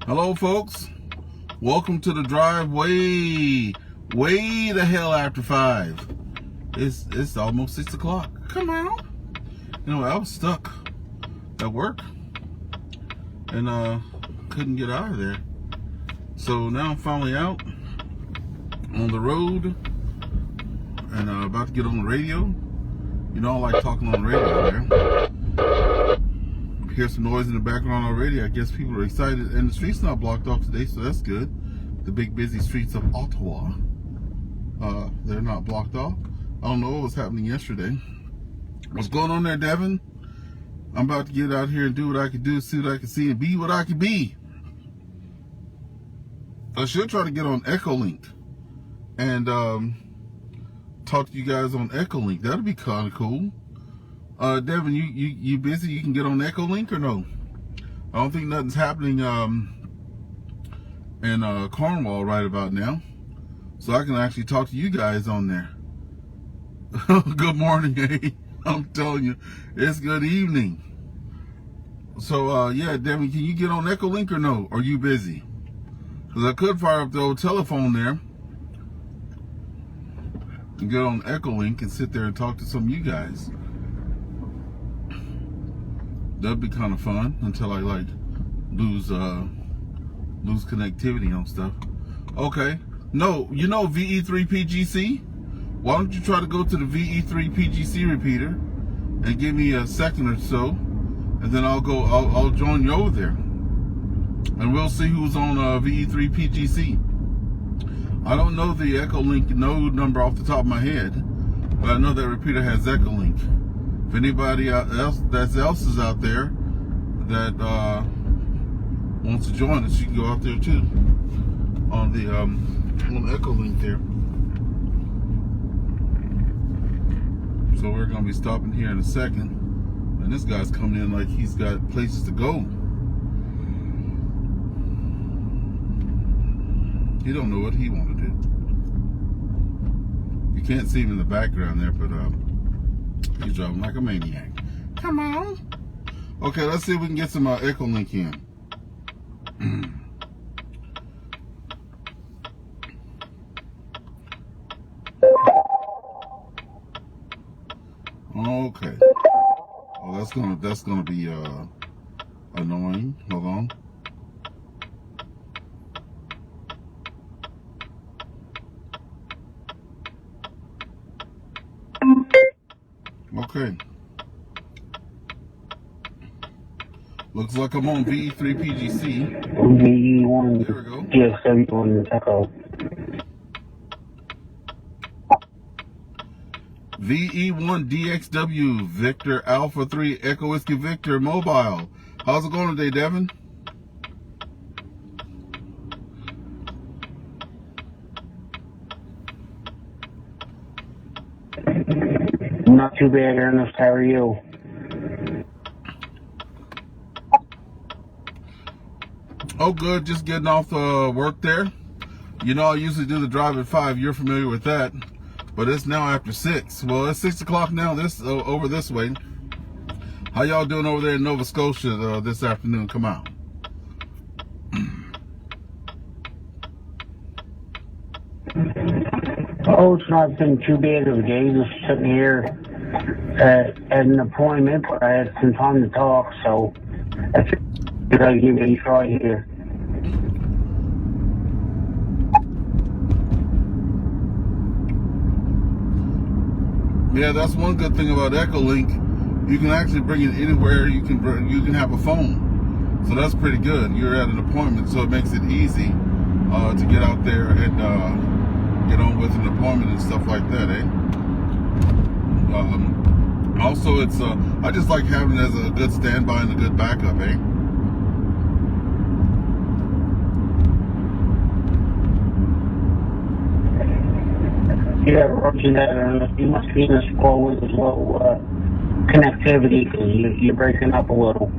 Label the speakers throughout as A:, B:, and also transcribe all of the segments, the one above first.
A: Hello, folks. Welcome to the drive way the hell after 5. It's almost 6 o'clock. Come on. You know, I was stuck at work and couldn't get out of there. So now I'm finally out on the road and about to get on the radio. You know, I like talking on the radio there. Hear some noise in the background already. I guess people are excited, and the street's not blocked off today, so that's good. The big busy streets of Ottawa, they're not blocked off. I don't know what was happening yesterday. What's going on there, Devin? I'm about to get out here and do what I can do, see what I can see, and be what I can be. I should try to get on Echolink and talk to you guys on Echolink. That'd be kind of cool. Devin, you busy? You can get on Echolink or no? I don't think nothing's happening in Cornwall right about now, so I can actually talk to you guys on there. Good morning, hey. I'm telling you, it's good evening. So yeah, Devin, can you get on Echolink or no? Are you busy? Because I could fire up the old telephone there and get on Echolink and sit there and talk to some of you guys. That'd be kind of fun until I like lose connectivity on stuff. Okay. No, you know VE3PGC? Why don't you try to go to the VE3PGC repeater and give me a second or so, and then I'll join you over there. And we'll see who's on VE3PGC. I don't know the Echolink node number off the top of my head, but I know that repeater has Echolink. If anybody else is out there that wants to join us, you can go out there too on the on Echolink there. So we're gonna be stopping here in a second, and this guy's coming in like he's got places to go. He don't know what he want to do. You can't see him in the background there, but he's driving like a maniac. Come on. Okay, let's see if we can get some Echolink in. Okay. Oh, that's gonna be annoying. Hold on. Okay. Looks like I'm on VE3PGC.
B: VE1
A: There we go.
B: DX71 Echo.
A: VE1 DXW Victor Alpha 3 Echo Whiskey Victor Mobile. How's it going today, Devin?
B: Not too bad, Ernest. How are you?
A: Oh, good. Just getting off work there. You know, I usually do the drive at 5. You're familiar with that. But it's now after 6. Well, it's 6 o'clock now over this way. How y'all doing over there in Nova Scotia this afternoon? Come on.
B: Oh, it's not been too bad of a day. Just sitting here at an appointment, but I had some time to talk, so I figured I'd give it a try here.
A: Yeah, that's one good thing about Echolink. You can actually bring it anywhere. You can have a phone, so that's pretty good. You're at an appointment, so it makes it easy to get out there and get on with an appointment and stuff like that, eh? Also, it's I just like having it as a good standby and a good backup, eh?
B: Yeah, roger that. You must be in a squall with as low connectivity because you're breaking up a little.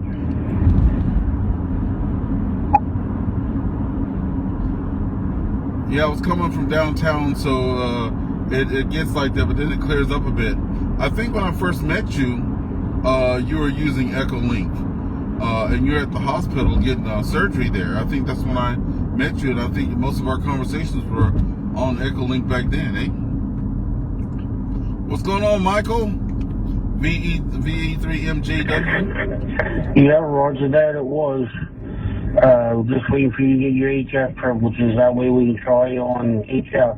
A: Yeah, I was coming from downtown, so it gets like that, but then it clears up a bit. I think when I first met you, you were using Echolink. and you're at the hospital getting surgery there. I think that's when I met you, and I think most of our conversations were on Echolink back then, eh? What's going on, Michael? VE3MJW?
B: Yeah, roger that, it was. Just waiting for you to get your HF privileges. That way we can try you on HF.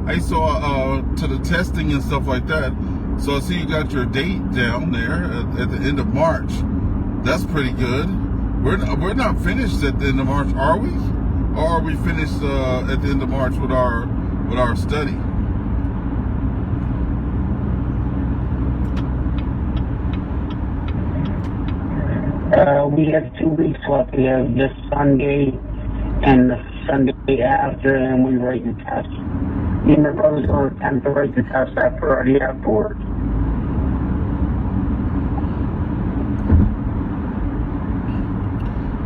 A: I saw to the testing and stuff like that. So I see you got your date down there at the end of March. That's pretty good. We're not finished at the end of March, are we? Or are we finished at the end of March with our study?
B: We have 2 weeks left. We have this Sunday and the Sunday after, and we write the test. Me and my brother's going to attempt to write the test afterwards.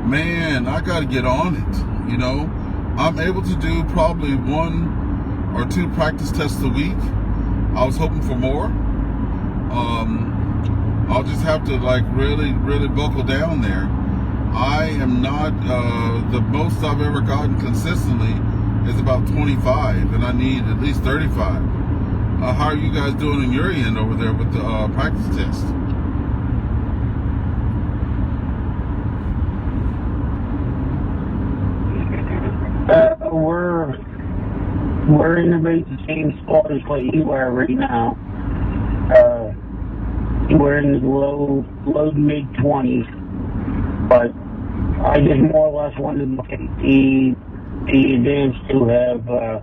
A: Man, I got to get on it. You know, I'm able to do probably 1 or 2 practice tests a week. I was hoping for more. I'll just have to like really buckle down there. I am not, the most I've ever gotten consistently is about 25, and I need at least 35. How are you guys doing on your end over there with the practice test?
B: We're in about the same spot as what you are right now. We're in the low mid-20s, but I just more or less wanted to look at the advanced to have the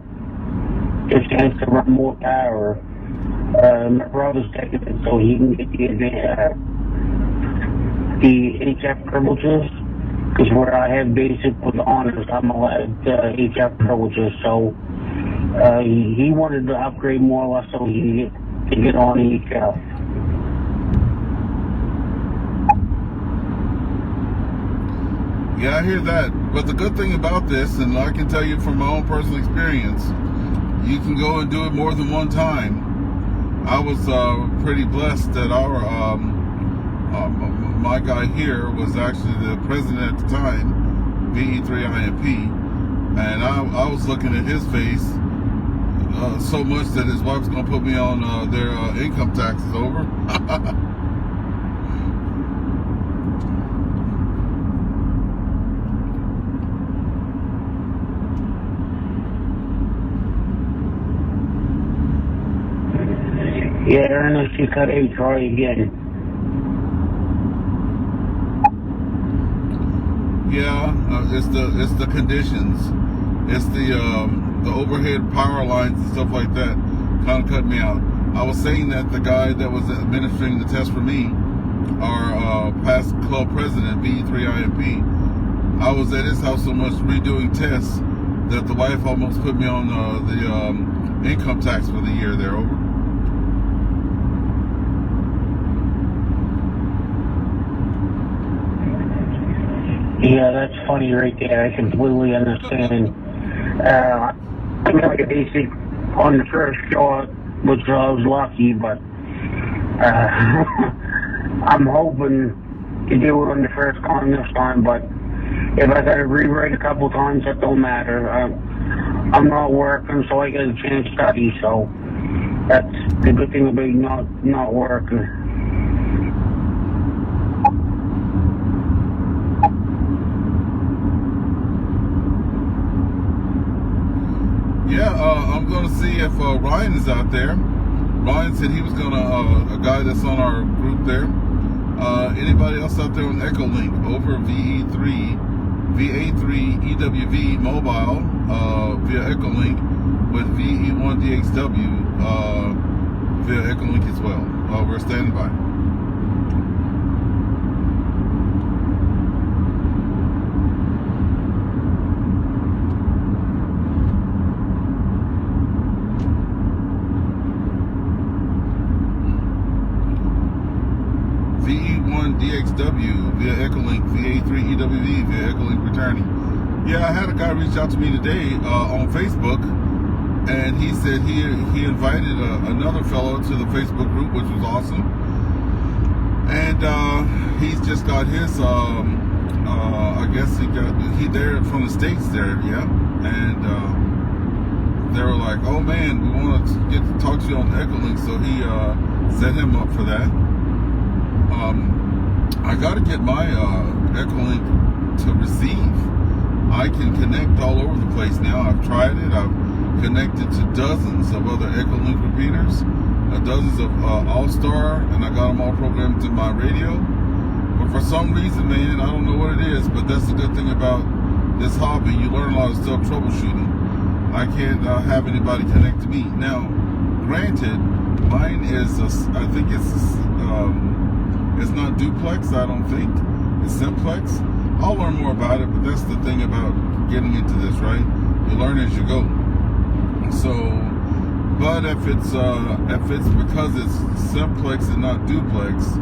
B: chance to run more power. My brother's taking it so he can get the HF privileges, because where I have basic with honors, I'm allowed HF privileges. So he wanted to upgrade more or less so he can get on HF.
A: Yeah, I hear that. But the good thing about this, and I can tell you from my own personal experience, you can go and do it more than one time. I was pretty blessed that my guy here was actually the president at the time, VE3IMP, and I was looking at his face so much that his wife's going to put me on their income taxes over.
B: Yeah, Ernest, you got to try again.
A: Yeah, it's the conditions, it's the overhead power lines and stuff like that kind of cut me out. I was saying that the guy that was administering the test for me, our past club president, VE3IMP, I was at his house so much redoing tests that the wife almost put me on the income tax for the year there over.
B: Yeah, that's funny right there. I completely understand. I got a basic on the first shot, which I was lucky, but I'm hoping to do it on the first time this time, but if I got to rewrite a couple times, that don't matter. I'm not working, so I get a chance to study, so that's the good thing about not working.
A: Yeah, I'm going to see if Ryan is out there. Ryan said he was going to, a guy that's on our group there. Anybody else out there on Echolink over VA3EWV mobile via Echolink with VE1DXW via Echolink as well. We're standing by. VE1DXW via Echolink, VA3EWV via Echolink returning. Yeah, I had a guy reach out to me today on Facebook, and he said he invited another fellow to the Facebook group, which was awesome. And he's just got his I guess he there from the States there, yeah. And they were like, oh man, we want to get to talk to you on Echolink, so he set him up for that. I got to get my Echolink to receive. I can connect all over the place now. I've tried it. I've connected to dozens of other Echolink repeaters, dozens of All-Star, and I got them all programmed to my radio. But for some reason, man, I don't know what it is, but that's the good thing about this hobby. You learn a lot of stuff troubleshooting. I can't have anybody connect to me. Now, granted, mine is, I think it's not duplex, I don't think. It's simplex. I'll learn more about it, but that's the thing about getting into this, right? You learn as you go. So, but if it's because it's simplex and not duplex,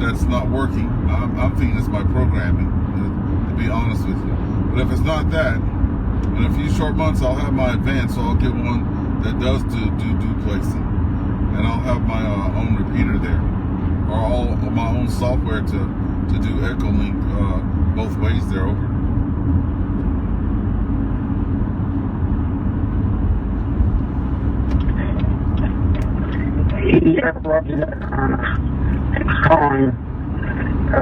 A: that's not working. I'm thinking it's my programming, to be honest with you. But if it's not that, in a few short months I'll have my advanced, so I'll get one that does do duplexing, and I'll have my own repeater there, or all of my own software to do Echolink both ways there over.
B: Yeah, Roger. It's calling. I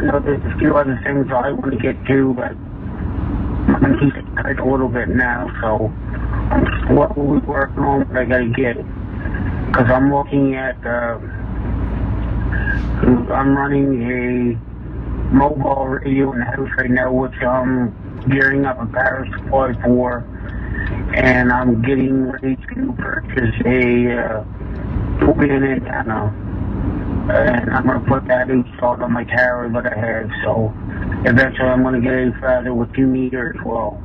B: know there's a few other things I want to get to, but I'm going to keep it tight a little bit now, so what we're working on, but I got to get it. Because I'm looking at, I'm running a mobile radio in the house right now, which I'm gearing up a power supply for, and I'm getting ready to purchase a two-pin antenna, and I'm going to put that installed on my tower that I have, so eventually I'm going to get a father with 2 meters as well.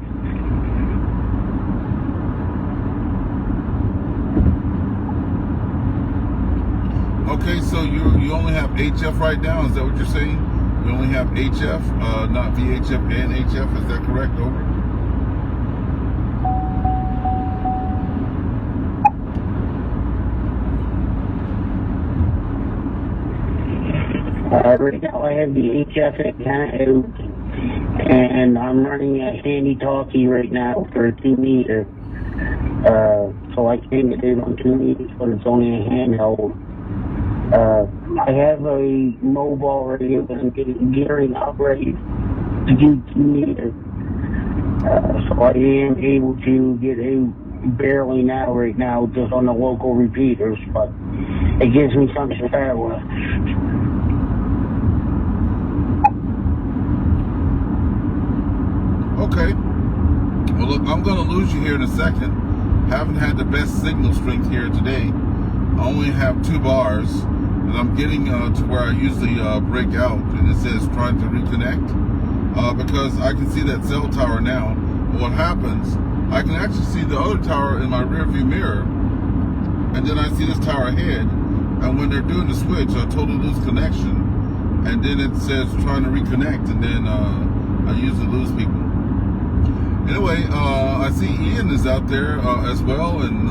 A: Okay, so you only have HF right now, is that what you're saying? You only have HF, not VHF and HF, is that correct? Over?
B: Right now I have the HF antenna out, and I'm running a handy talkie right now for a 2 meter. So I can get it on 2 meters, but it's only a handheld. I have a mobile radio that I'm gearing up ready to do 2 meters. So I am able to get out barely now right now just on the local repeaters, but it gives me something to start with.
A: Okay. Well, look, I'm going to lose you here in a second. Haven't had the best signal strength here today. I only have 2 bars, and I'm getting to where I usually break out, and it says trying to reconnect, because I can see that cell tower now. But what happens, I can actually see the other tower in my rear view mirror, and then I see this tower ahead, and when they're doing the switch, I totally lose connection, and then it says trying to reconnect, and then I usually lose people. Anyway, I see Ian is out there as well, and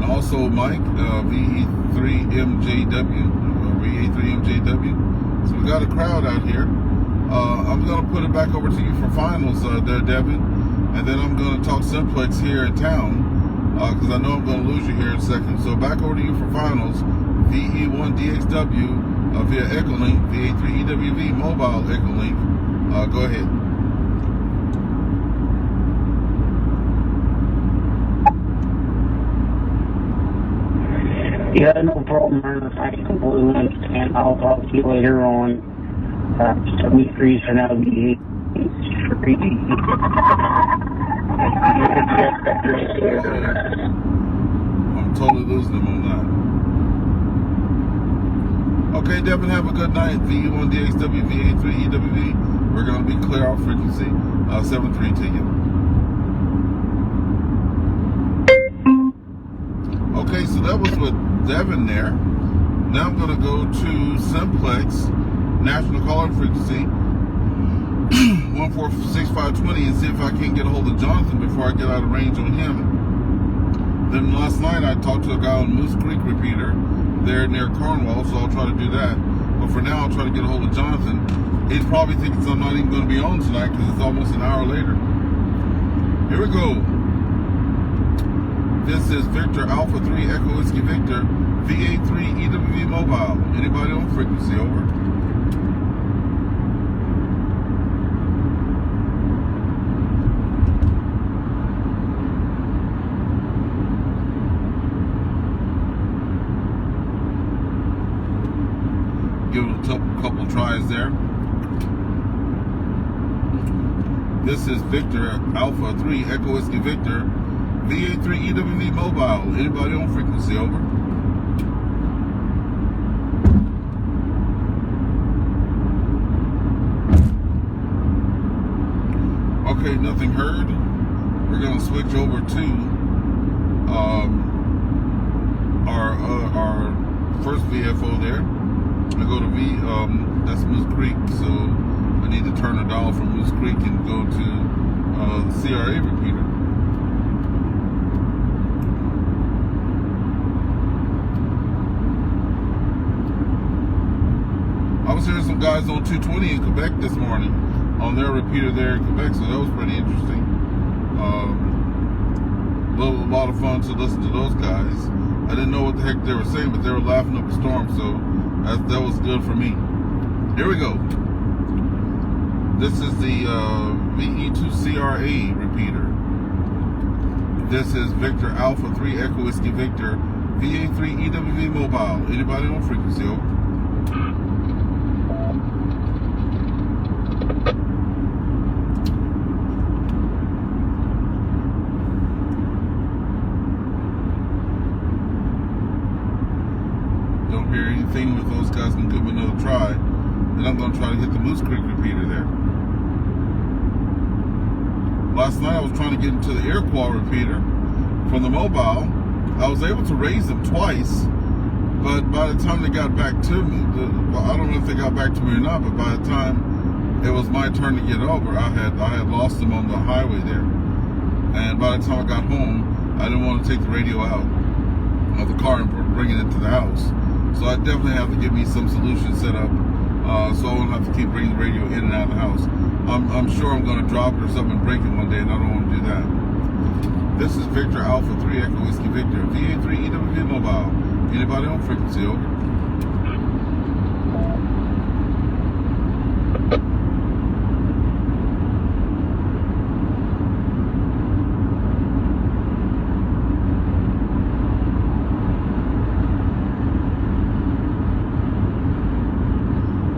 A: also Mike, VA3MJW. So we got a crowd out here. I'm going to put it back over to you for finals there, Devin, and then I'm going to talk simplex here in town, because I know I'm going to lose you here in a second. So back over to you for finals. VE1DXW via Echolink, VA3EWV mobile Echolink. Go ahead.
B: Yeah, no problem, Ernest. I completely understand. I'll talk to you later on. 73 for now.
A: I'm totally losing him on that. Okay, Devin, have a good night. VE1DXW, VA3EWV. We're going to be clear off frequency. 73 to you. Okay, so that was with Devin there. Now I'm going to go to simplex, national calling frequency, 146-520 and see if I can get a hold of Jonathan before I get out of range on him. Then last night I talked to a guy on Moose Creek repeater there near Cornwall, so I'll try to do that. But for now, I'll try to get a hold of Jonathan. He'd probably think I'm not even going to be on tonight because it's almost an hour later. Here we go. This is Victor Alpha 3 Echo Whiskey Victor VA3 EWV Mobile. Anybody on frequency? Over. Give it a couple tries there. This is Victor Alpha 3 Echo Whiskey Victor VA3 EWV Mobile. Anybody on frequency? Over. Okay, nothing heard. We're gonna switch over to our first VFO there. I go to that's Moose Creek, so I need to turn the dial from Moose Creek and go to the CRA repeater. I was hearing some guys on 220 in Quebec this morning on their repeater there in Quebec, so that was pretty interesting. A lot of fun to listen to those guys. I didn't know what the heck they were saying, but they were laughing up a storm, so that was good for me. Here we go. This is the VE2CRA repeater. This is Victor Alpha 3 Echo Whiskey Victor VA3 EWV Mobile. Anybody on frequency? Over. Don't hear anything with those guys. Gonna give them another try. Then I'm gonna try to hit the Moose Creek repeater there. Last night I was trying to get into the Iroquois repeater from the mobile. I was able to raise them twice, but by the time they got back to me, I don't know if they got back to me or not, but by the time it was my turn to get over, I had lost them on the highway there. And by the time I got home, I didn't want to take the radio out of the car and bring it into the house. So I definitely have to get me some solution set up, so I won't have to keep bringing the radio in and out of the house. I'm sure I'm going to drop it or something and break it one day, and I don't want to do that. This is Victor Alpha 3 Echo Whiskey Victor VA3 EWV Mobile. Anybody on frequency? Over.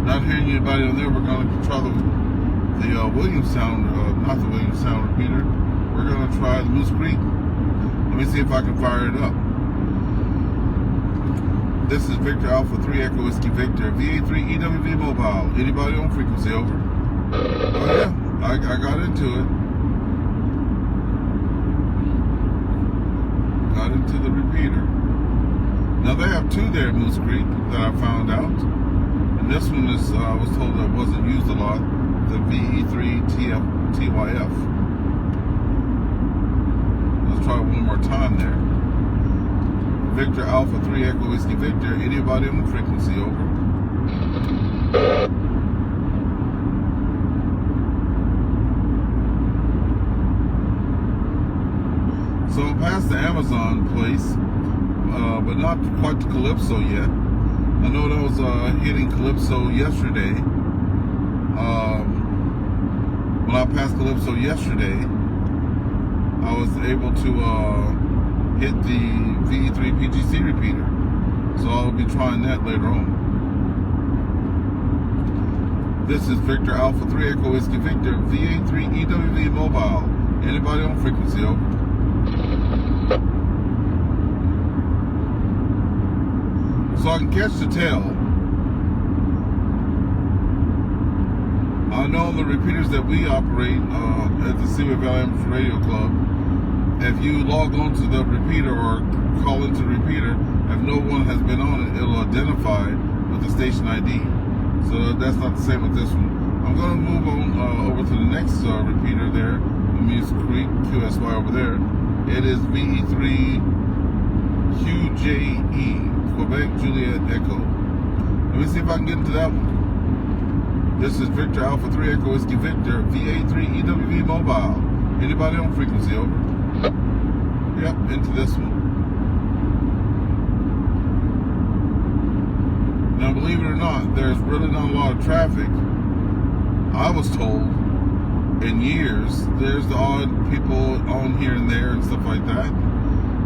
A: Not hearing anybody on there. We're going to try the Williamstown, not the Williamstown repeater. We're going to try the Moose Creek. Let me see if I can fire it up. This is Victor Alpha 3 Echo Whiskey Victor VA3 EWV Mobile. Anybody on frequency? Over. Oh yeah, I got into it. Got into the repeater. Now they have two there in Moose Creek that I found out. And this one is, I was told that wasn't used a lot, the VE3TYF. Let's try it one more time there. Victor Alpha 3 Echo Whiskey Victor. Anybody on the frequency? Over. So I'm past the Amazon place, but not quite to Calypso yet. I know that I was hitting Calypso yesterday. When I passed Calypso yesterday, I was able to hit the VE3 PGC repeater. So I'll be trying that later on. This is Victor Alpha 3 Echo Whiskey Victor VA3 EWV Mobile. Anybody on frequency? Over. So I can catch the tail. I know on the repeaters that we operate at the Seaway Valley Amateur Radio Club, if you log on to the repeater or call into the repeater, if no one has been on it, it'll identify with the station ID. So that's not the same with this one. I'm going to move on over to the next repeater there, Music Creek, QSY over there. It is VE3QJE, Quebec Juliet Echo. Let me see if I can get into that one. This is Victor Alpha 3 Echo Whiskey Victor, VA3EWV Mobile. Anybody on frequency, over? Yep, into this one. Now, believe it or not, there's really not a lot of traffic. I was told in years, there's the odd people on here and there and stuff like that.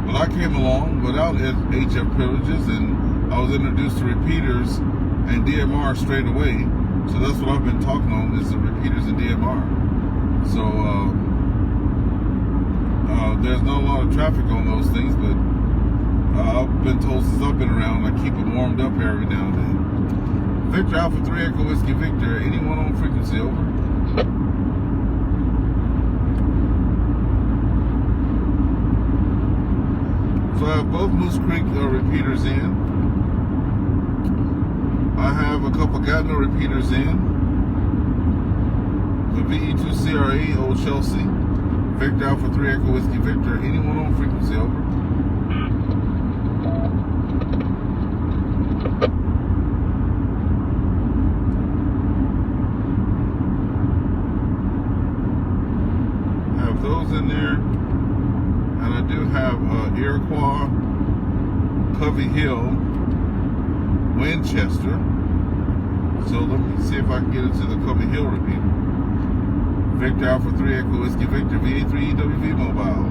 A: But I came along without HF privileges, and I was introduced to repeaters and DMR straight away. So that's what I've been talking on, is the repeaters and DMR. So there's not a lot of traffic on those things, but I've been told since I've been around, I keep them warmed up every now and then. Victor Alpha 3 Echo Whiskey Victor, anyone on frequency, over? So I have both Moose Creek repeaters in. I have a couple Gatineau repeaters in. The VE2CRA, Old Chelsea. Victor Alpha 3 Echo Whiskey Victor, anyone on frequency, over? Have those in there. And I do have Iroquois, Covey Hill, Winchester. So let me see if I can get into the Covey Hill repeater. Victor Alpha 3 Echo Whiskey Victor, VA3EWV Mobile.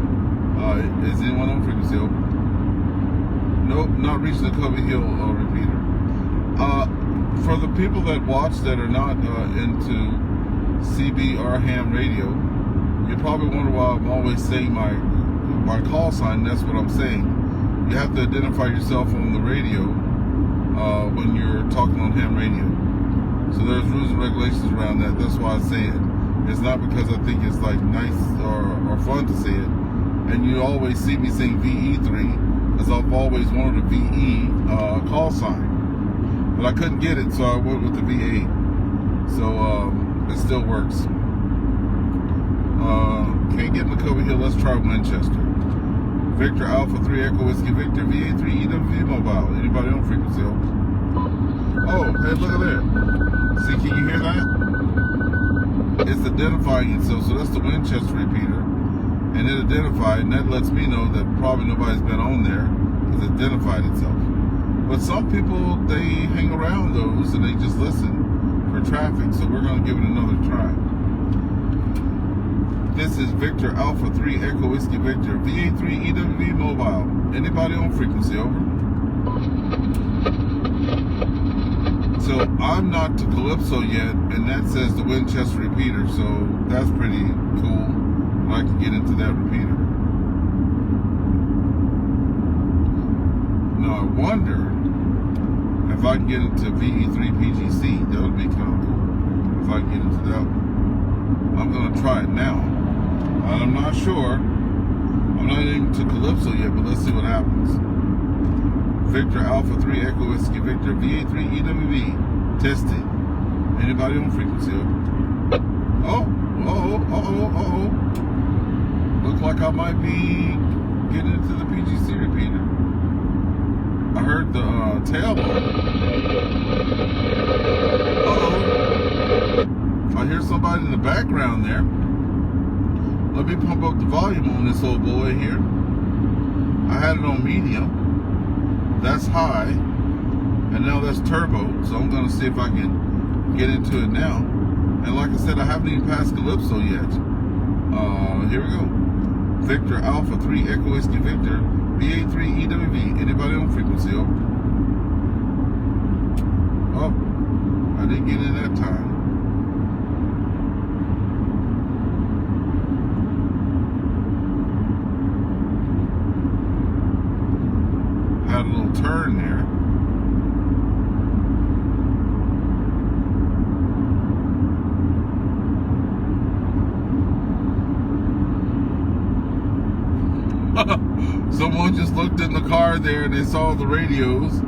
A: Is anyone on frequency, over? Nope, not reaching the Covey Hill repeater. For the people that watch that are not into CB or ham radio, you probably wonder why I'm always saying my call sign. That's what I'm saying. You have to identify yourself on the radio when you're talking on ham radio. So there's rules and regulations around that. That's why I say it. It's not because I think it's like nice or fun to say it. And you always see me saying VE3 because I've always wanted a VE call sign. But I couldn't get it, so I went with the VA. So it still works. Can't get in the Covey Hill. Let's try Winchester. Victor Alpha 3 Echo Whiskey Victor, VA3EWV Mobile. Anybody on frequency, over? Oh, hey, look at there. See, can you hear that? It's identifying itself, so that's the Winchester repeater. And it identified, and that lets me know that probably nobody's been on there. It's identified itself. But some people, they hang around those and they just listen for traffic, so we're going to give it another try. This is Victor Alpha 3 Echo Whiskey Victor, VA3EWV Mobile. Anybody on frequency, over? So I'm not to Calypso yet, and that says the Winchester repeater, so that's pretty cool. I can get into that repeater. Now I wonder if I can get into VE3PGC. That would be kind of cool if I can get into that one. I'm going to try it now. I'm not sure. I'm not even to Calypso yet, but let's see what happens. Victor Alpha 3 Echo Whiskey Victor, VA3EWV, testing. Anybody on frequency, over? Oh. Looks like I might be getting into the PGC repeater. I heard the tail. I hear somebody in the background there. Let me pump up the volume on this old boy here. I had it on medium. That's high. And now that's turbo. So I'm going to see if I can get into it now. And like I said, I haven't even passed Calypso yet. Here we go. Victor Alpha 3 Echo Whiskey Victor, VA3EWV. Anybody on frequency, over? Oh, I didn't get in that time. Had a little turn there. Someone just looked in the car there and they saw the radios.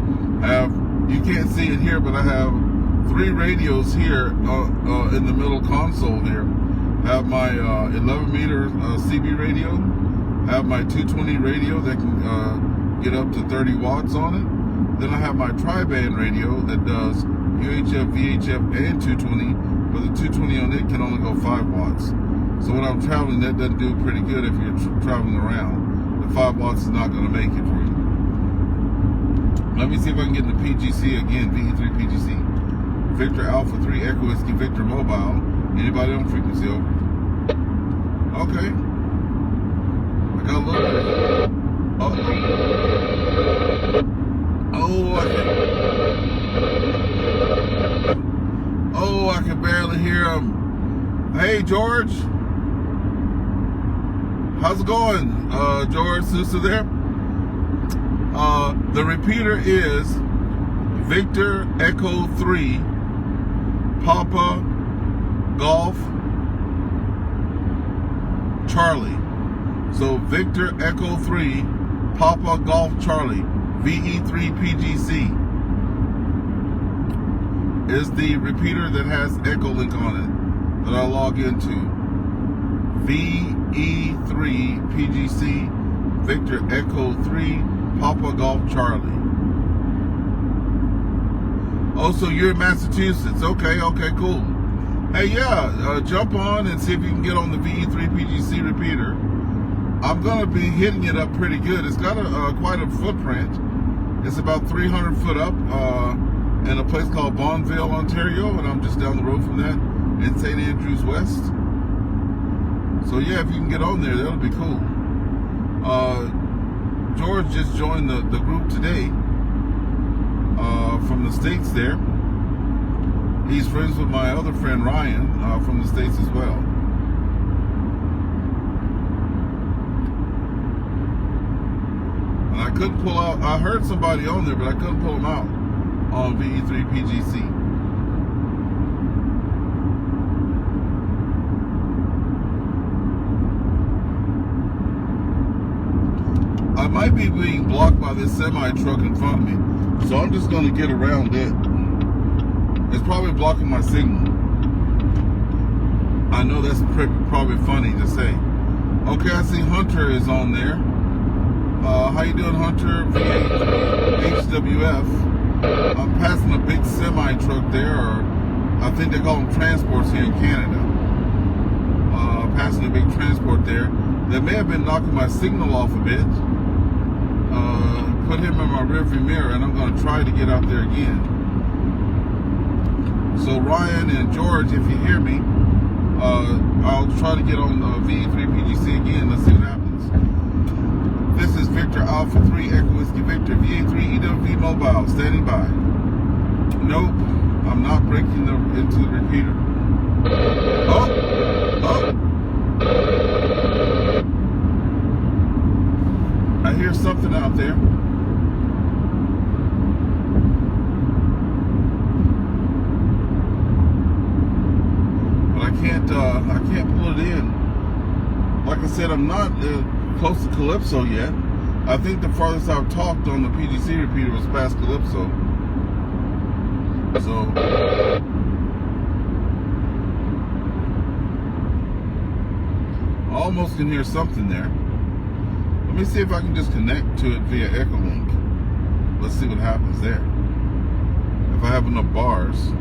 A: You can't see it here, but I have three radios here in the middle console here. Have my 11 meter CB radio, have my 220 radio that can get up to 30 watts on it. Then I have my tri-band radio that does UHF, VHF, and 220, but the 220 on it can only go 5 watts. So when I'm traveling, that doesn't do pretty good if you're traveling around. The 5 watts is not going to make it for you. Let me see if I can get into PGC again, VE3 PGC. Victor Alpha 3 Echo Whiskey Victor Mobile. Anybody on frequency? Over. Okay. I got a little bit. I can barely hear him. Hey, George. How's it going, George? Sister there? The repeater is Victor Echo 3 Papa Golf Charlie. So Victor Echo 3 Papa Golf Charlie VE3 PGC is the repeater that has Echo Link on it that I log into. VE3 PGC Victor Echo 3 Papa Golf Charlie. Oh, so you're in Massachusetts. Okay, cool. Hey, yeah, jump on and see if you can get on the VE3 PGC repeater. I'm going to be hitting it up pretty good. It's got quite a footprint. It's about 300 foot up in a place called Bonneville, Ontario, and I'm just down the road from that in St. Andrews West. So yeah, if you can get on there, that'll be cool. George just joined the group today from the States there. He's friends with my other friend Ryan from the States as well. And I couldn't pull out, I heard somebody on there, but I couldn't pull them out on VE3 PGC. I might be being blocked by this semi truck in front of me, so I'm just going to get around it. It's probably blocking my signal. I know that's probably funny to say. Okay, I see Hunter is on there. How you doing, Hunter? HWF. I'm passing a big semi truck there, or I think they call them transports here in Canada. Passing a big transport there. That may have been knocking my signal off a bit. Put him in my rearview mirror, and I'm going to try to get out there again. So Ryan and George, if you hear me, I'll try to get on VE3 PGC again. Let's see what happens. This is Victor Alpha 3 Echo Whiskey Victor VA3 EWV Mobile, standing by. Nope, I'm not breaking into the repeater. I hear something out there. I can't pull it in. Like I said, I'm not close to Calypso yet. I think the farthest I've talked on the PGC repeater was past Calypso. So I almost can hear something there. Let me see if I can just connect to it via Echo Link. Let's see what happens there. If I have enough bars.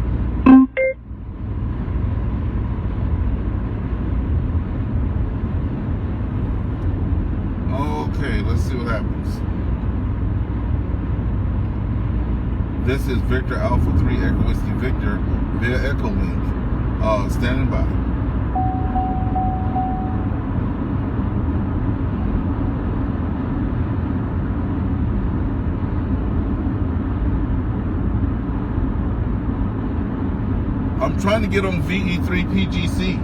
A: Okay, let's see what happens. This is Victor Alpha 3 Echo Whiskey Victor via Echo Link. Standing by. I'm trying to get on VE3 PGC.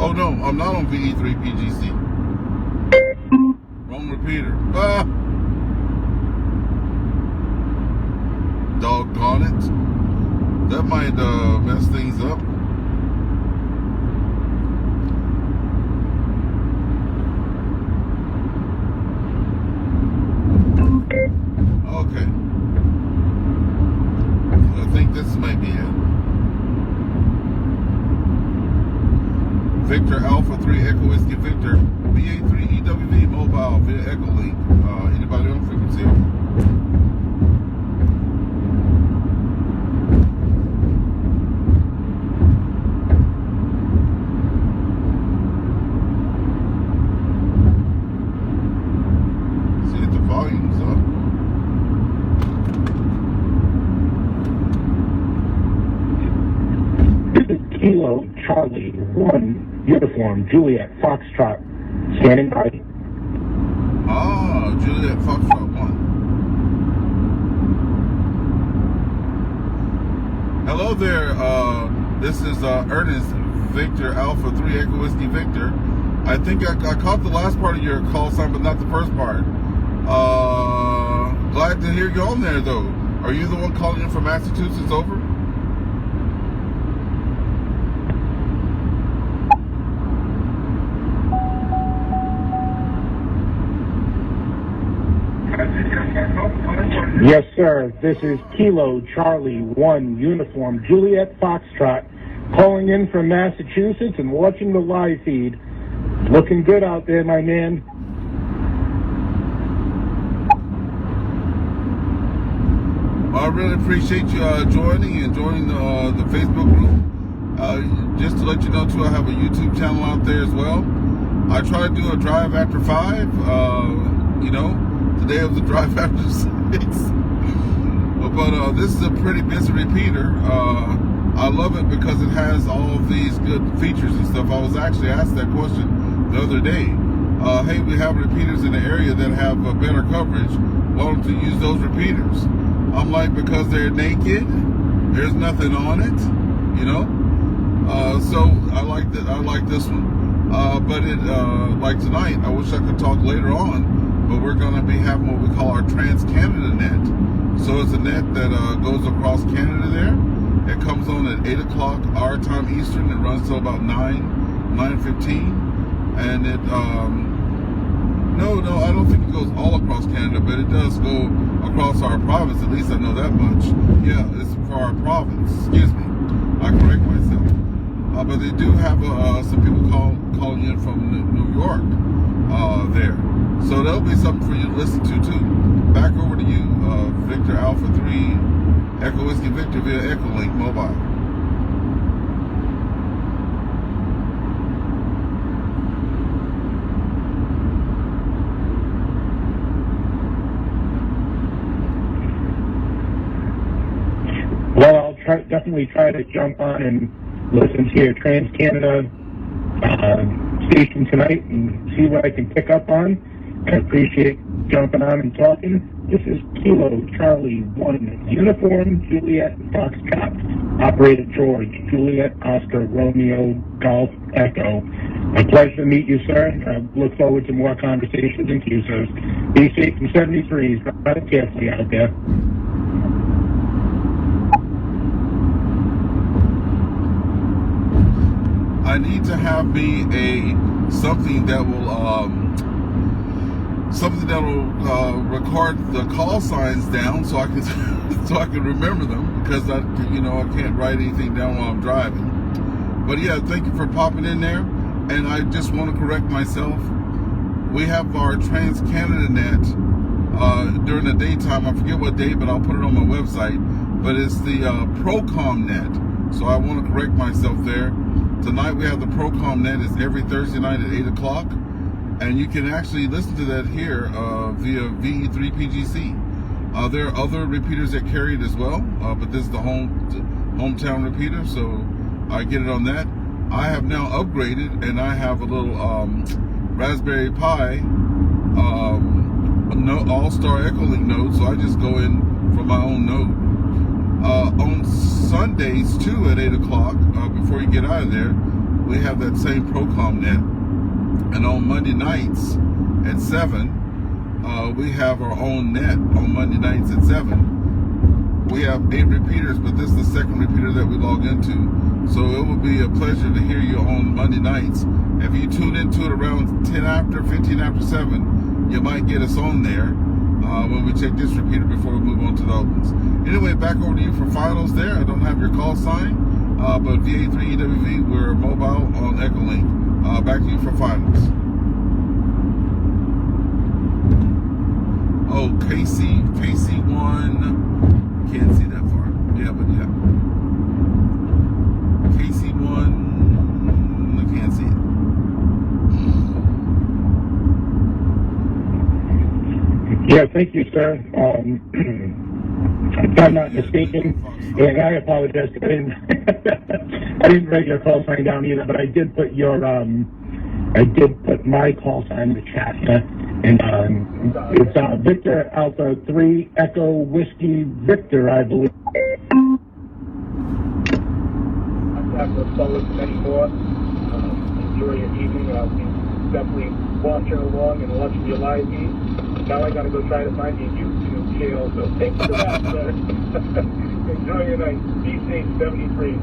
A: Oh no, I'm not on VE3 PGC. Wrong repeater. Doggone it. That might mess things up. Okay. I think this might Echo Whiskey Victor, VA3EWV mobile via Echo Link. Anybody on frequency? See if the volume's up.
B: Kilo Charlie 1 Uniform Juliet Foxtrot standing by.
A: Ah, Juliet Foxtrot 1. Hello there. This is Ernest Victor Alpha 3 Echo Whiskey Victor. I think I caught the last part of your call sign, but not the first part. Glad to hear you on there, though. Are you the one calling in from Massachusetts? Over.
B: Yes, sir. This is Kilo Charlie 1 Uniform Juliet Foxtrot calling in from Massachusetts and watching the live feed. Looking good out there, my man.
A: I really appreciate you joining the Facebook group. Just to let you know, too, I have a YouTube channel out there as well. I try to do a drive after 5. Today was a drive after 6. But this is a pretty busy repeater. I love it because it has all of these good features and stuff. I was actually asked that question the other day. Hey, we have repeaters in the area that have better coverage. Why don't you use those repeaters? I'm like, because they're naked. There's nothing on it, So I like that. I like this one. But like tonight, I wish I could talk later on. But we're going to be having what we call our Trans-Canada net. So it's a net that goes across Canada there. It comes on at 8 o'clock our time Eastern. It runs till about 9:15. And it, no, I don't think it goes all across Canada, but it does go across our province. At least I know that much. Yeah, it's for our province. Excuse me. I correct myself. But they do have some people calling in from New York there. So that'll be something for you to listen to, too. Back over to you, Victor Alpha 3, Echo Whiskey Victor via Echo Link Mobile.
B: Well, I'll definitely try to jump on and listen to your Trans-Canada station tonight and see what I can pick up on. I appreciate jumping on and talking. This is Kilo Charlie 1 Uniform Juliet Foxtrot, Operator George, Juliet Oscar Romeo Golf Echo. A pleasure to meet you, sir. I look forward to more conversations with you, sir. Be safe in 73s. Drive carefully out there.
A: I need to have me something that will record the call signs down so I can so I can remember them, because I can't write anything down while I'm driving. But yeah, thank you for popping in there. And I just want to correct myself. We have our Trans-Canada net during the daytime. I forget what day, but I'll put it on my website. But it's the Procom net. So I want to correct myself there. Tonight we have the Procom net. It's every Thursday night at 8 o'clock. And you can actually listen to that here via VE3PGC. There are other repeaters that carry it as well, but this is the hometown repeater, so I get it on that. I have now upgraded, and I have a little Raspberry Pi All-Star Echolink node, so I just go in for my own node. On Sundays, too, at 8 o'clock, before you get out of there, we have that same Procom net. And on Monday nights at 7, we have our own net on Monday nights at 7. We have 8 repeaters, but this is the second repeater that we log into. So it will be a pleasure to hear you on Monday nights. If you tune into it around 10 after, 15 after 7, you might get us on there when we check this repeater before we move on to the other ones. Anyway, back over to you for finals there. I don't have your call sign, but VA3EWV, we're mobile on Echolink. Back to you for finals. Oh, KC1. Can't see that far. Yeah, but yeah. KC1. I can't see it.
B: Yeah, thank you, sir. If I'm not mistaken, and I apologize, I didn't write your call sign down either, but I did put your I did put my call sign in the chat, and it's Victor Alpha 3 Echo Whiskey Victor, I believe.
C: I'm not going to follow many more. Enjoy your evening. I'll be definitely watching along and watching your live feed. Now I got to go try to find your YouTube channel, so thanks for that, sir. Enjoy your night. Be safe, 73.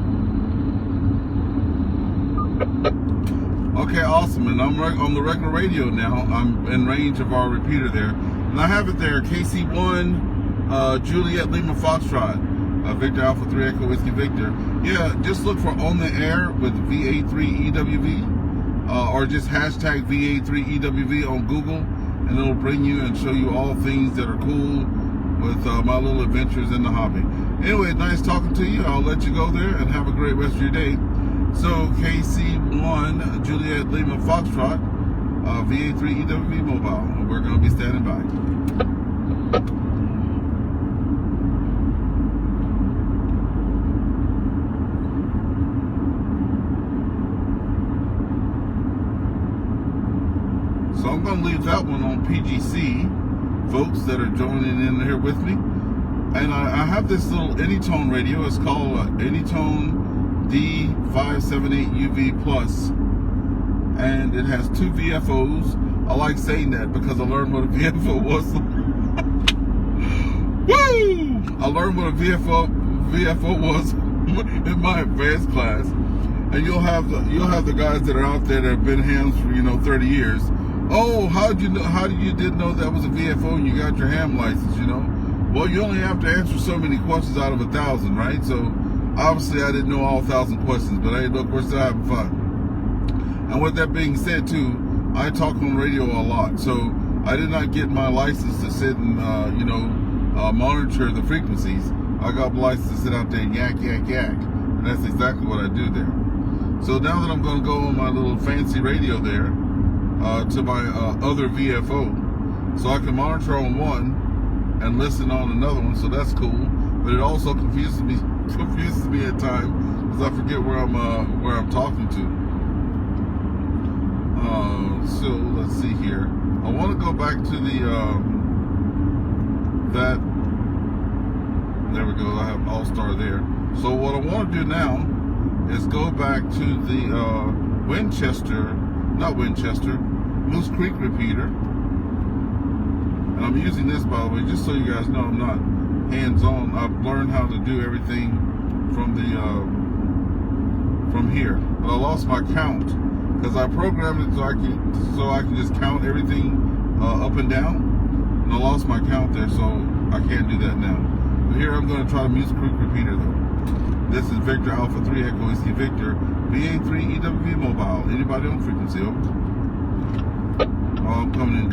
A: Okay, awesome. And I'm on the regular radio now. I'm in range of our repeater there. And I have it there, KC1, Juliet Lima Foxtrot, Victor Alpha 3 Echo Whiskey Victor. Yeah, just look for On the Air with VA3EWV, or just hashtag VA3EWV on Google, and it'll bring you and show you all things that are cool with my little adventures in the hobby. Anyway, nice talking to you. I'll let you go there and have a great rest of your day. So KC1 Juliet Lima Foxtrot, VA3EWV Mobile. We're going to be standing by. So I'm going to leave that one on PGC, folks that are joining in here with me. And I have this little AnyTone radio. It's called AnyTone D578UV Plus. And it has 2 VFOs. I like saying that because I learned what a VFO was. Woo! I learned what a VFO was in my advanced class. And you'll have the guys that are out there that have been hams for 30 years. Oh, how did you didn't know that was a VFO and you got your ham license, Well, you only have to answer so many questions out of 1,000, right? So, obviously, I didn't know all 1,000 questions, but hey, look, we're still having fun. And with that being said, too, I talk on radio a lot. So, I did not get my license to sit and, monitor the frequencies. I got my license to sit out there and yak. And that's exactly what I do there. So, now that I'm going to go on my little fancy radio there, to my other VFO, so I can monitor on one and listen on another one, so that's cool. But it also confuses me at times because I forget where I'm talking to. So let's see here. I want to go back to the there we go. I have All Star there. So what I want to do now is go back to the Moose Creek repeater. And I'm using this, by the way, just so you guys know I'm not hands-on. I've learned how to do everything from here. But I lost my count because I programmed it so I can just count everything up and down. And I lost my count there, so I can't do that now. But here I'm going to try the Moose Creek repeater though. This is Victor Alpha 3 Echo Whiskey Victor, VA3EWV Mobile. Anybody on frequency? Over. Oh, I'm coming in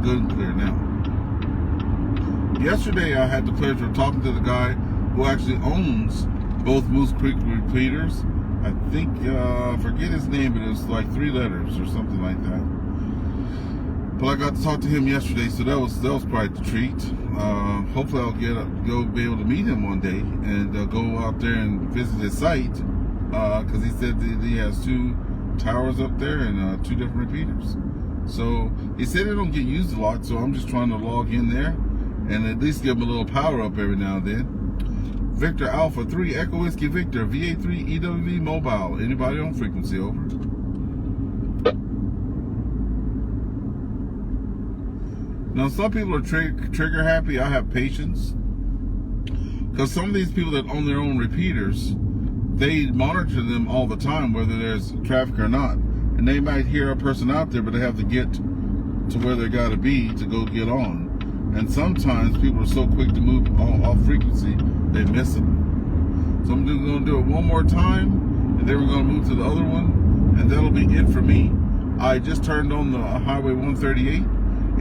A: good and clear now. Yesterday I had the pleasure of talking to the guy who actually owns both Moose Creek repeaters. I think, I forget his name, but it was like 3 letters or something like that. But I got to talk to him yesterday, so that was quite the treat. Hopefully I'll be able to meet him one day and go out there and visit his site, because he said that he has 2 towers up there and 2 different repeaters. So he said they don't get used a lot, so I'm just trying to log in there and at least give them a little power up every now and then. Victor Alpha 3 Echo Whiskey Victor, VA3EWV Mobile. Anybody on frequency? Over. Now some people are trigger happy. I have patience, because some of these people that own their own repeaters, they monitor them all the time, whether there's traffic or not. And they might hear a person out there, but they have to get to where they got to be to go get on. And sometimes people are so quick to move off frequency, they miss them. So I'm going to do it one more time, and then we're going to move to the other one, and that'll be it for me. I just turned on the Highway 138.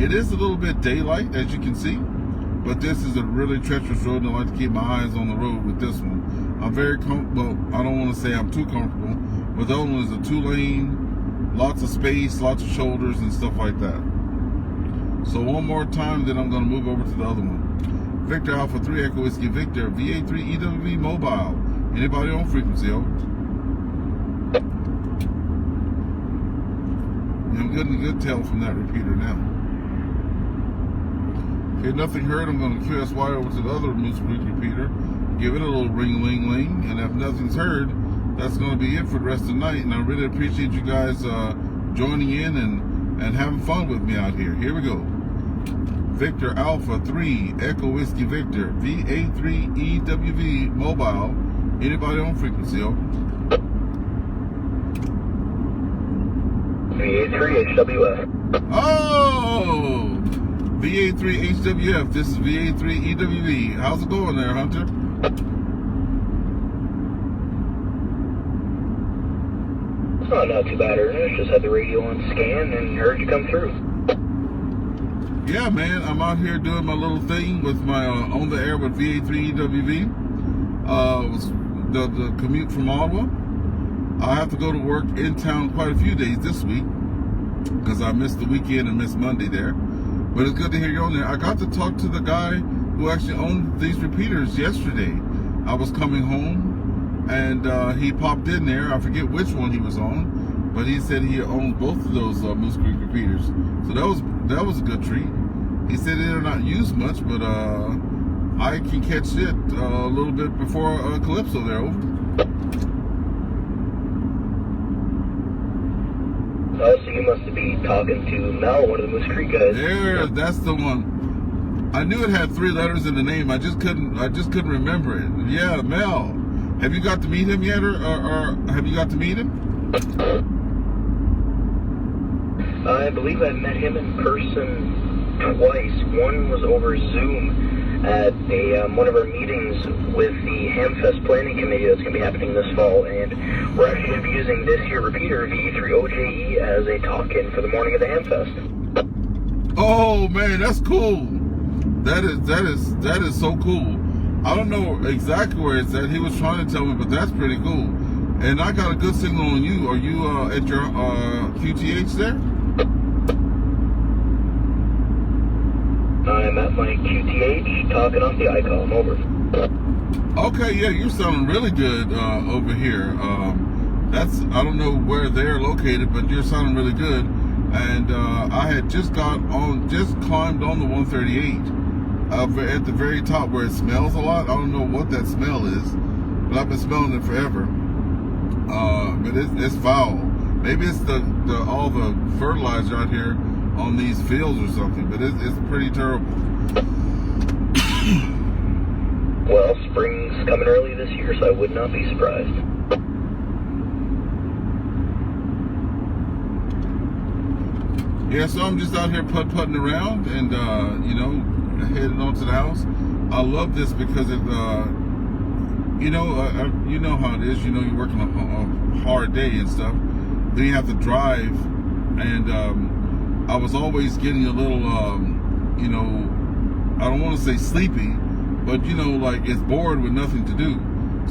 A: It is a little bit daylight, as you can see, but this is a really treacherous road, and I like to keep my eyes on the road with this one. I'm very comfortable. I don't want to say I'm too comfortable, but that one is a 2-lane, lots of space, lots of shoulders and stuff like that. So one more time, then I'm going to move over to the other one. Victor Alpha 3 Echo Whiskey Victor, VA3 EWV Mobile. Anybody on frequency, over? I'm getting a good tell from that repeater now. Okay, nothing heard. I'm going to QSY over to the other Moose Creek repeater, give it a little ring-ling-ling, and if nothing's heard, that's going to be it for the rest of the night. And I really appreciate you guys joining in and having fun with me out here. Here we go. Victor Alpha 3 Echo Whiskey Victor, VA3 EWV Mobile. Anybody on frequency, over?
C: VA3 HWF.
A: Oh! VA3 HWF. This is VA3 EWV. How's it going there, Hunter?
C: Oh, not too bad, Ernest. Just had the radio on scan and heard you come through.
A: Yeah, man. I'm out here doing my little thing with my on the air with VA3 EWV. The commute from Ottawa. I have to go to work in town quite a few days this week because I missed the weekend and missed Monday there. But it's good to hear you on there. I got to talk to the guy who actually owned these repeaters yesterday. I was coming home and he popped in there. I forget which one he was on, but he said he owned both of those Moose Creek repeaters. So that was a good treat. He said they're not used much, but I can catch it a little bit before Calypso there, over.
C: So you must be talking to Mel, one of the Moose Creek guys.
A: There, that's the one. I knew it had 3 letters in the name. I just couldn't remember it. Yeah, Mel. Have you got to meet him yet, or have you got to meet him?
C: I believe I met him in person twice. One was over Zoom at one of our meetings with the Hamfest Planning Committee that's going to be happening this fall, and we're actually going to be using this here repeater, VE3OJE, as a talk-in for the morning of the Hamfest.
A: Oh man, that's cool. That is so cool. I don't know exactly where it's at. He was trying to tell me, but that's pretty cool. And I got a good signal on you. Are you at your QTH there?
C: I'm at my QTH, talking off the ICOM, over.
A: Okay, yeah, you're sounding really good over here. I don't know where they're located, but you're sounding really good. And I had just climbed on the 138 at the very top where it smells a lot. I don't know what that smell is, but I've been smelling it forever. But it's foul. Maybe it's all the fertilizer out here on these fields or something, but it's pretty terrible.
C: Well, spring's coming early this year, so I would not be surprised.
A: Yeah, so I'm just out here putt-putting around and, heading on to the house. I love this because it, you know how it is. You know, you're working a hard day and stuff. Then you have to drive, and I was always getting a little, I don't want to say sleepy, but, like it's bored with nothing to do.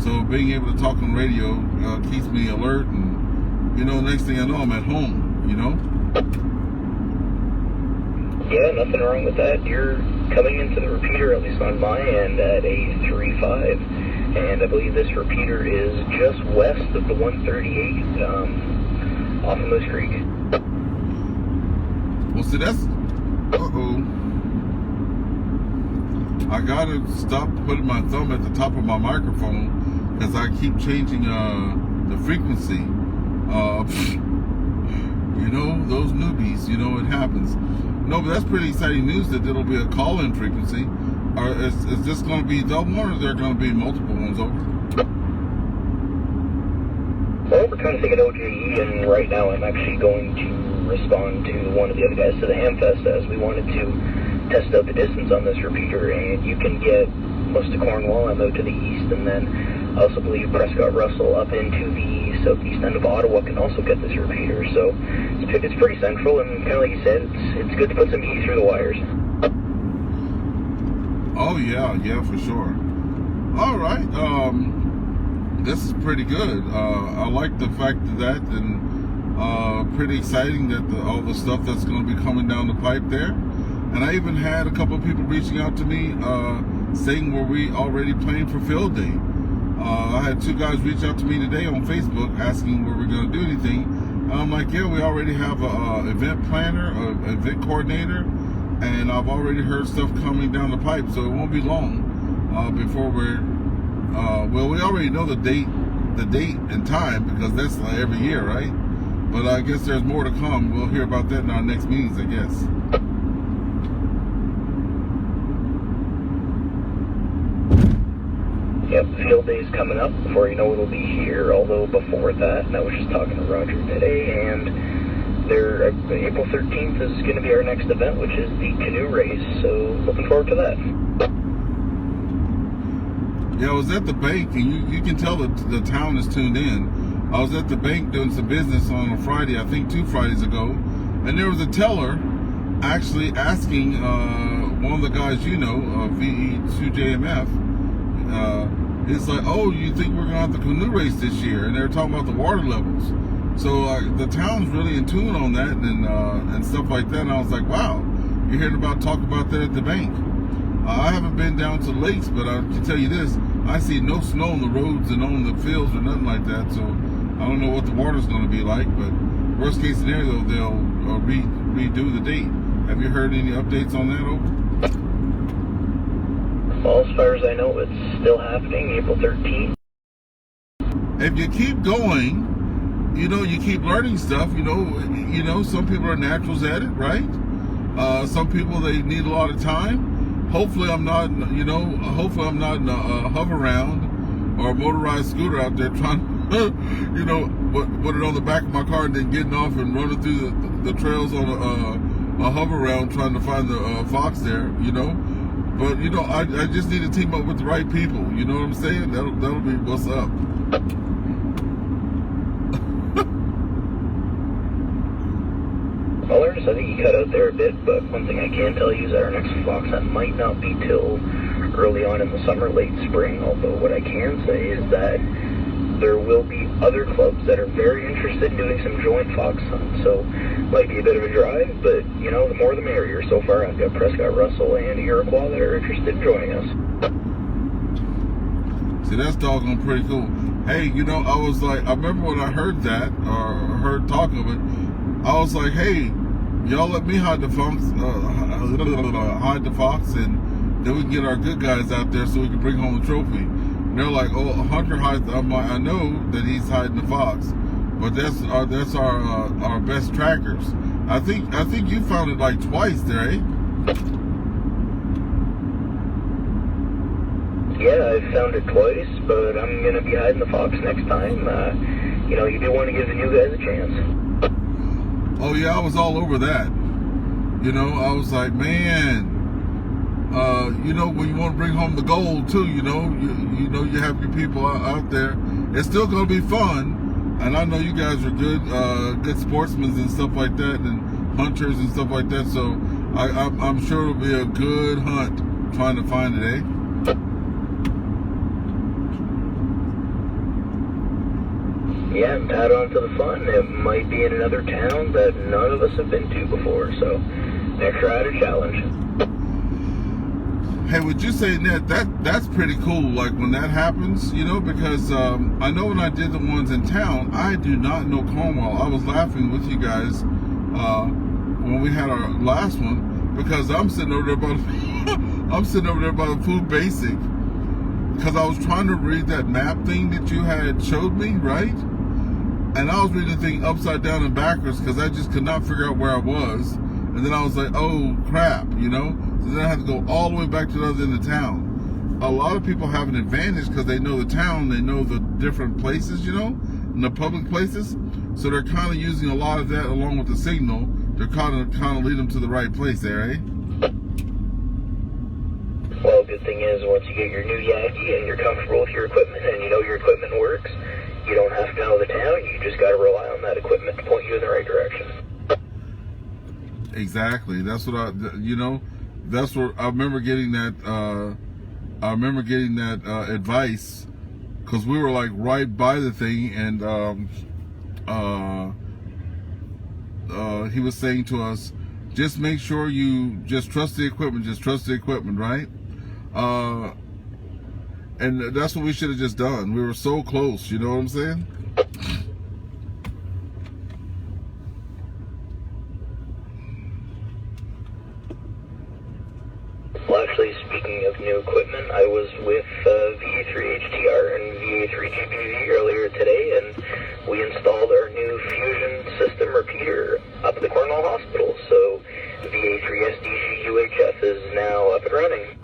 A: So being able to talk on radio keeps me alert, and, next thing I know, I'm at home,
C: Yeah, nothing wrong with that. You're coming into the repeater, at least on my end, at a 3.5. And I believe this repeater is just west of the 138 off of Moose Creek.
A: Well, see, that's... I gotta stop putting my thumb at the top of my microphone because I keep changing the frequency. Those newbies, it happens. No, but that's pretty exciting news that it'll be a call-in frequency. Is this going to be double, or is there going to be multiple ones over?
C: Well, we're kind of thinking OJE, and right now I'm actually going to respond to one of the other guys to the Hamfest, as we wanted to test out the distance on this repeater, and you can get most of Cornwall. I'm out to the east, and then I also believe Prescott Russell up into the
D: southeast end of Ottawa can also get this repeater. So it's pretty central, and kind of like you said, it's good to put some heat through the wires.
A: Oh yeah, for sure. All right, this is pretty good. I like the fact of that, and pretty exciting that all the stuff that's going to be coming down the pipe there. And I even had a couple of people reaching out to me saying, were we already planning for field day? I had 2 guys reach out to me today on Facebook asking were we going to do anything. I'm like, yeah, we already have an event planner, an event coordinator, and I've already heard stuff coming down the pipe, so it won't be long before we're, well, we already know the date and time, because that's like every year, right? But I guess there's more to come. We'll hear about that in our next meetings, I guess.
D: Yep, field day is coming up. Before you know it'll be here, although before that, and I was just talking to Roger today, and April 13th is going to be our next event, which is the canoe race, so looking forward to that.
A: Yeah, I was at the bank, and you can tell that the town is tuned in. I was at the bank doing some business on a Friday, I think 2 Fridays ago, and there was a teller actually asking one of the guys you know, VE2JMF, it's like, oh, you think we're going to have the canoe race this year? And they're talking about the water levels. So the town's really in tune on that and stuff like that. And I was like, wow, you're hearing talk about that at the bank. I haven't been down to the lakes, but I can tell you this, I see no snow on the roads and on the fields or nothing like that. So I don't know what the water's going to be like, but worst case scenario, they'll redo the date. Have you heard any updates on that, Over?
D: Well, as far as I know, it's still happening, April 13th.
A: If you keep going, you keep learning stuff. Some people are naturals at it, right? Some people, they need a lot of time. Hopefully, I'm not in a hover round or a motorized scooter out there trying to, put it on the back of my car and then getting off and running through the trails on a hover round trying to find the fox there, But I just need to team up with the right people. You know what I'm saying? That'll be what's up.
D: Well, Ernest, I think you cut out there a bit, but one thing I can tell you is that our next fox hunt might not be till early on in the summer, late spring. Although what I can say is that there will be other clubs that are very interested in doing some joint fox hunts. So might be a bit of a drive, but the more the merrier. So far, I've got Prescott Russell and Iroquois that are interested in joining us.
A: See, that's doggone pretty cool. Hey, I was like, I remember when I heard that or heard talk of it, I was like, hey, y'all let me hide the fox, and then we can get our good guys out there so we can bring home the trophy. And they're like, oh, Hunter hides. I'm like, I know that he's hiding the fox, but that's our best trackers. I think you found it like twice there, eh?
D: Yeah, I found it twice, but I'm gonna be hiding the fox next time. You do want to give the new guys a chance.
A: Oh yeah, I was all over that. I was like, man, when you want to bring home the gold too, you have your people out there. It's still gonna be fun, and I know you guys are good sportsmen and stuff like that, and hunters and stuff like that. So I'm sure it'll be a good hunt trying to find it, eh?
D: Yeah, and add on to the fun, it might be in another town that none of us have been to before, so extra added challenge.
A: Hey, would you say, Ned, that's pretty cool, like when that happens, because I know when I did the ones in town, I do not know Cornwall. I was laughing with you guys when we had our last one, because I'm sitting over there by the Food Basic, because I was trying to read that map thing that you had showed me, right? And I was reading the thing upside down and backwards because I just could not figure out where I was. And then I was like, oh crap, So then I had to go all the way back to the other end of town. A lot of people have an advantage because they know the town, they know the different places, and the public places. So they're kind of using a lot of that along with the signal to kind of lead them to the right place there, eh?
D: Well, good thing is once you get your new Yagi and you're comfortable with your equipment and you know your equipment works, you don't have to know the town. You just got to rely on that equipment to point you in the right direction.
A: Exactly. That's what that's what I remember getting that. Advice, because we were like right by the thing, and he was saying to us, just make sure you just trust the equipment. Just trust the equipment, right? And that's what we should have just done. We were so close. You know what I'm saying?
D: Well, actually, speaking of new equipment, I was with VA3HTR and VA3GPV earlier today, and we installed our new fusion system repeater up at the Cornwall Hospital. So VA3SDG-UHF is now up and running.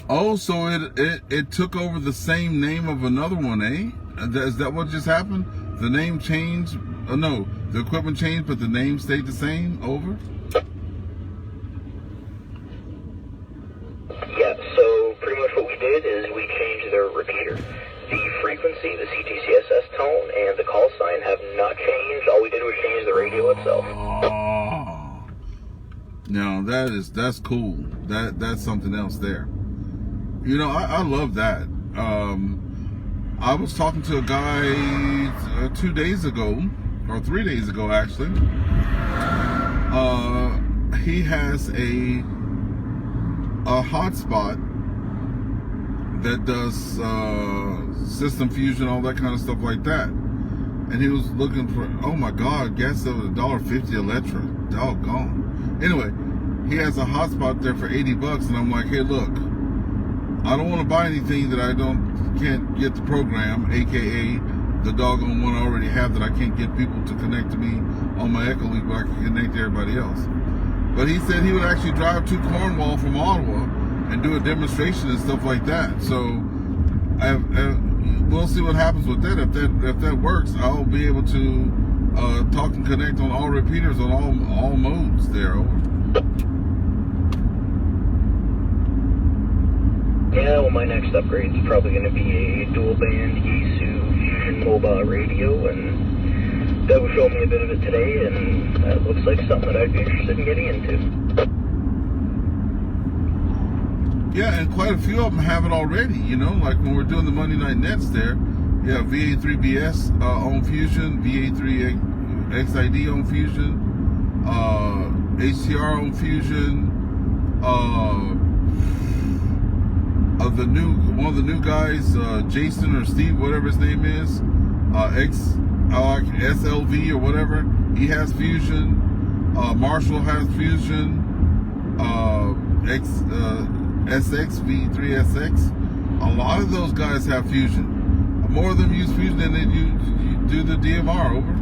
A: Oh, so it took over the same name of another one, eh? Is that what just happened? The name changed? Oh, no, the equipment changed, but the name stayed the same over?
D: Yeah, so pretty much what we did is we changed the repeater. The frequency, the CTCSS tone, and the call sign have not changed. All we did was change the radio itself.
A: Oh. Now that's cool. That's something else there. You know, I love that. I was talking to a guy 2 days ago, or 3 days ago actually. He has a hotspot that does system fusion, all that kind of stuff like that. And he was looking for, oh my God, gas of $1.50 Electra. Doggone. Anyway, he has a hotspot there for $80, and I'm like, hey, look, I don't want to buy anything that I can't get the program, aka the doggone one I already have that I can't get people to connect to me on my Echo Leak, but I can connect to everybody else. But he said he would actually drive to Cornwall from Ottawa and do a demonstration and stuff like that. So we'll see what happens with that. If that works, I'll be able to talk and connect on all repeaters on all modes there. Over.
D: Yeah, well, my next upgrade is probably going to be a dual band Yaesu Fusion mobile radio, and that was showing me a bit of it today, and that looks like something that I'd be interested in getting into.
A: Yeah, and quite a few of them have it already, you know, like when we're doing the Monday Night Nets there, yeah, VA3BS on Fusion, VA3XID on Fusion, HTR on Fusion, one of the new guys, Jason or Steve, whatever his name is, SLV or whatever, he has Fusion. Marshall has Fusion. SXV3SX. A lot of those guys have Fusion. More of them use Fusion than they do the DMR. Over.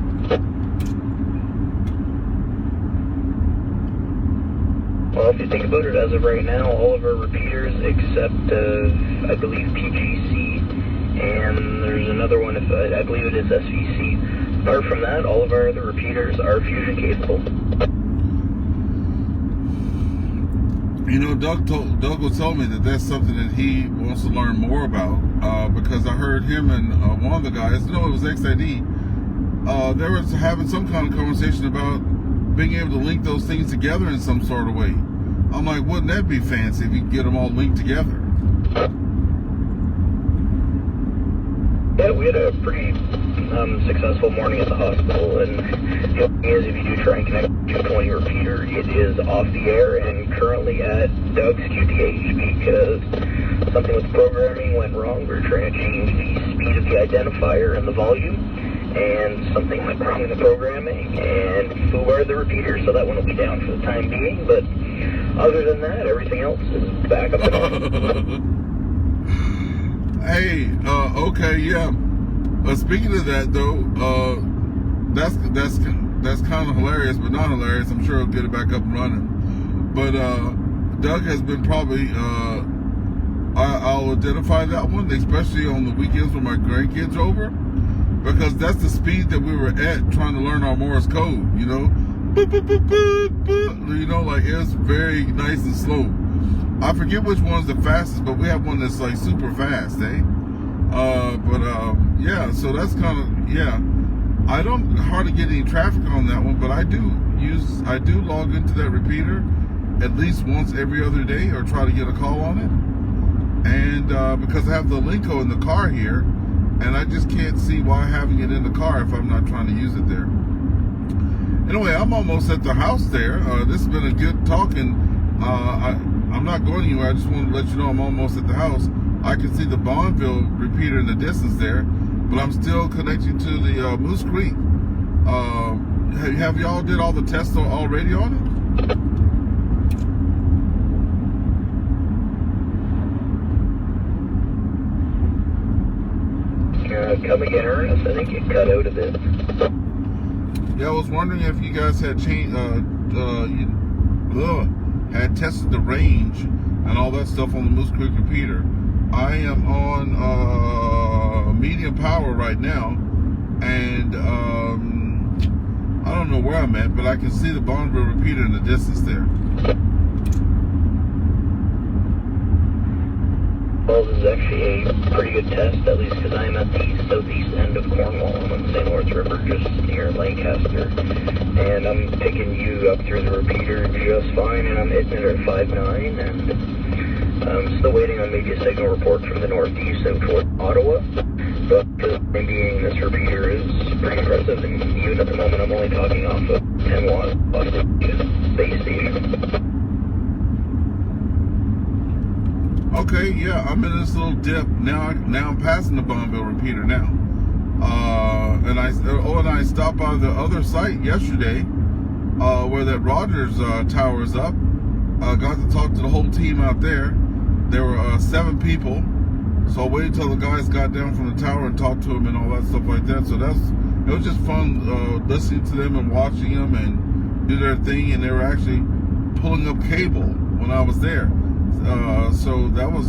D: Well, if you think about it, as of right now, all of our repeaters except, I believe, PGC, and there's another one, I believe it is SVC. Apart from that, all of our other repeaters are Fusion capable.
A: You know, Doug will tell me that that's something that he wants to learn more about, because I heard him and one of the guys, no, it was XID, they were having some kind of conversation about being able to link those things together in some sort of way. I'm like, wouldn't that be fancy if you could get them all linked together?
D: Yeah, we had a pretty successful morning at the hospital, and the thing is, if you do try and connect to 220 repeater, it is off the air and currently at Doug's QTH because something with the programming went wrong. We were trying to change the speed of the identifier and the volume, and something went wrong in the programming and foobarred the repeater, so that one will be down for the time being, but other than that, everything else is back up and on.
A: Hey, okay, yeah. Speaking of that though, that's kind of hilarious, but not hilarious. I'm sure he'll get it back up and running. But Doug has been probably, I'll identify that one, especially on the weekends when my grandkids are over, because that's the speed that we were at trying to learn our Morse code. You know, boop, boop, boop, boop, boop. You know, like it's very nice and slow. I forget which one's the fastest, but we have one that's like super fast, eh? Yeah, so that's kind of, yeah. I don't hardly get any traffic on that one, but I do log into that repeater at least once every other day, or try to get a call on it. And because I have the Linko in the car here, and I just can't see why having it in the car if I'm not trying to use it there. Anyway, I'm almost at the house there. This has been a good talking. I'm not going anywhere. I just want to let you know I'm almost at the house. I can see the Bonneville repeater in the distance there, but I'm still connecting to the Moose Creek. Have y'all did all the tests already on it?
D: Come again, Ernest. I think you cut out a bit.
A: Yeah, I was wondering if you guys had changed, had tested the range and all that stuff on the Moose Creek repeater. I am on medium power right now, and I don't know where I'm at, but I can see the Bonneville repeater in the distance there.
D: Well, this is actually a pretty good test, at least because I'm at the southeast end of Cornwall. I'm on the St. Lawrence River, just near Lancaster. And I'm picking you up through the repeater just fine, and I'm hitting it at 5.9. And I'm still waiting on maybe a signal report from the northeast out toward Ottawa. But maybe this repeater is pretty impressive, and even at the moment I'm only talking off of 10 watt base station.
A: Okay, yeah, I'm in this little dip now. I'm passing the Bonneville repeater now, and I stopped by the other site yesterday, where that Rogers tower is up. Got to talk to the whole team out there. There were 7 people, so I waited till the guys got down from the tower and talked to them and all that stuff like that. So it was just fun listening to them and watching them and do their thing. And they were actually pulling up cable when I was there. So that was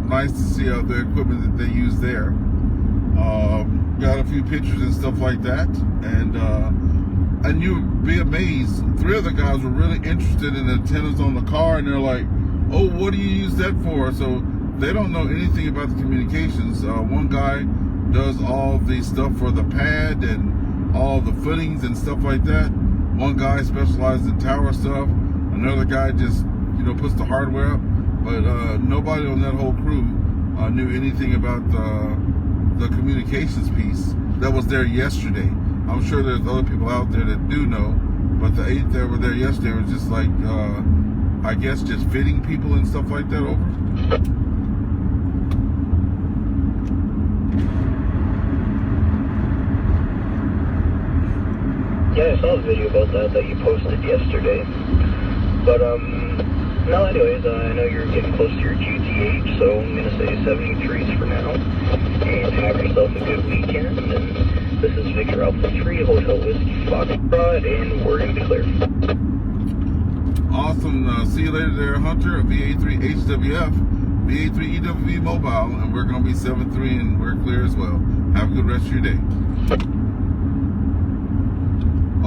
A: nice to see the equipment that they use there. Got a few pictures and stuff like that, and you'd be amazed. 3 of the guys were really interested in the antennas on the car, and they're like, "Oh, what do you use that for?" So they don't know anything about the communications. One guy does all the stuff for the pad and all the footings and stuff like that. One guy specializes in tower stuff. Another guy just puts the hardware up. But nobody on that whole crew knew anything about the communications piece that was there yesterday. I'm sure there's other people out there that do know, but the 8 that were there yesterday was just like, I guess, just fitting people and stuff like that over.
D: Yeah, I saw a video about that you posted yesterday. But, no, anyways, I know you're getting close to your QTH, so I'm going to say 73s for now. And have yourself a good weekend. And this is Victor Alpha 3, Hotel Whiskey Foxtrot, and we're going to be clear.
A: Awesome. See you later there, Hunter, VA3HWF, VA3EWV Mobile, and we're going to be 7-3, and we're clear as well. Have a good rest of your day.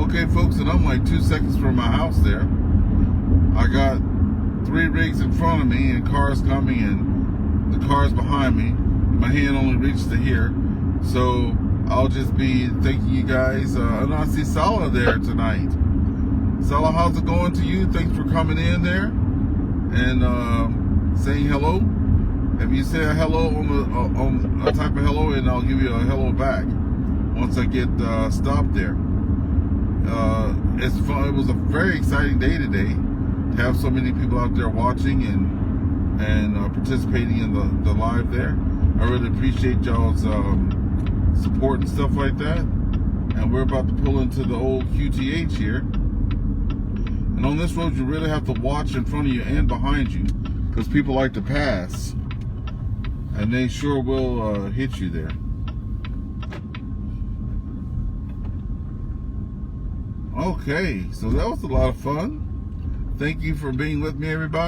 A: Okay, folks, and I'm like 2 seconds from my house there. I got 3 rigs in front of me and cars coming, and the cars behind me. My hand only reaches to here, so I'll just be thanking you guys. And I see Sala there tonight. Sala, how's it going to you? Thanks for coming in there and saying hello. If you say a hello on a type of hello, and I'll give you a hello back once I get stopped there. It's fun. It was a very exciting day today. Have so many people out there watching and participating in the live there. I really appreciate y'all's support and stuff like that. And we're about to pull into the old QTH here. And on this road, you really have to watch in front of you and behind you, because people like to pass, and they sure will hit you there. Okay, so that was a lot of fun. Thank you for being with me, everybody.